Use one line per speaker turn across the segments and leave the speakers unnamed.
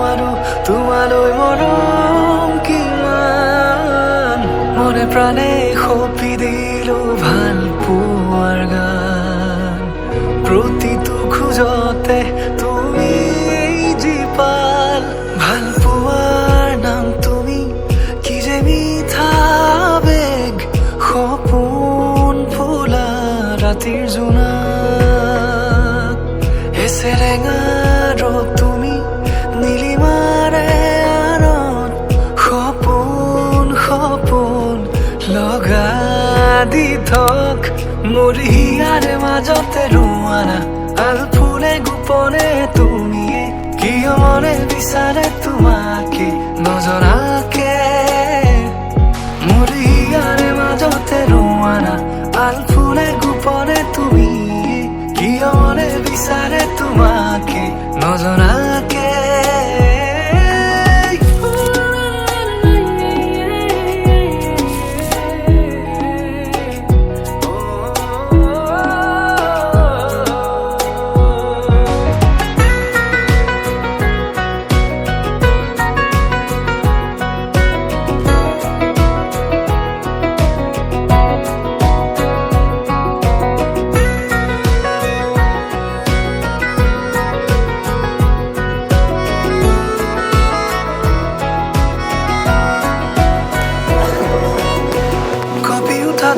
আৰু তোমালৈ মৰম কিমান মনে প্ৰাণে সঁপি দিলো ভাল পোৱাৰ গান প্ৰতিটো খোজতে তুমি জীপাল ভাল পোৱাৰ নাম তুমি কি যে মিঠা বেগ সপোন ফুলা ৰাতিৰ জোনাক এছেৰেঙা ৰূপ তুমি নীলিমাৰে আনত সপোন সপোন লগা দি থক মোৰ হিয়াৰে মাজতে ৰোৱানা আল ফুলে গোপনে তুমিয়ে কিয় মনে বিচাৰে তোমাকে নজৰাকে মোৰ হিয়াৰে মাজতে ৰোৱানা আল ফুলে গোপনে তুমিয়ে কিয় মনে বিচাৰে তোমাকে নজৰাকে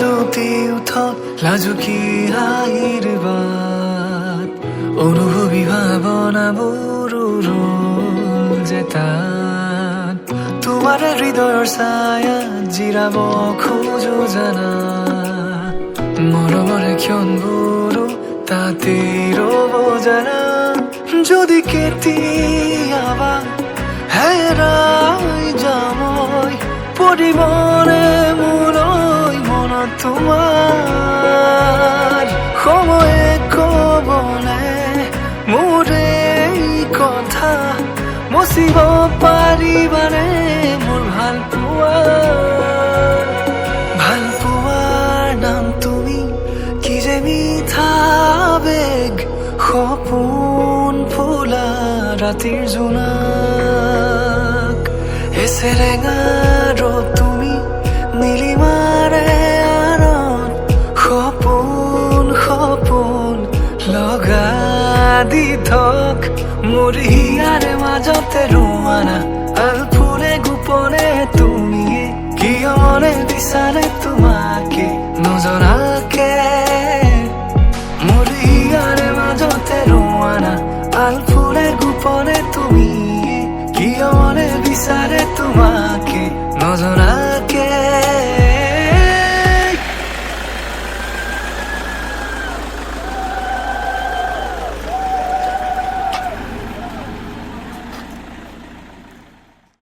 দুটি উঠ লাজুকী হাঁহিৰ বাট অনুভৱী ভাৱনাবোৰ যে তাত তোমাৰ হৃদয়ৰ ছায়াত জিৰাব খোজো জানা মৰমৰে ক্ষণবোৰো তাতে ৰ'ব জানা যদি কেতিয়াবা হেৰাই যামই পৰিবনে মোলৈ মনত তোমাৰ সময়ে ক'বলে মোৰ এই কথা মচিব পাৰিবানে মোৰ ভাল পোৱাৰ নাম তুমি কি যে মিঠা বেগ সপোন ফুলা ৰাতিৰ জোনাক এছেৰেঙা ৰূপ তুমি নীলিমাৰে আনত সপোন সপোন লগা দি থক মোৰ হিয়াৰে মাজতে ৰোৱানা আল ফুলে গোপনে তুমিয়ে কিয় মনে বিচাৰে তোমাকে নজৰা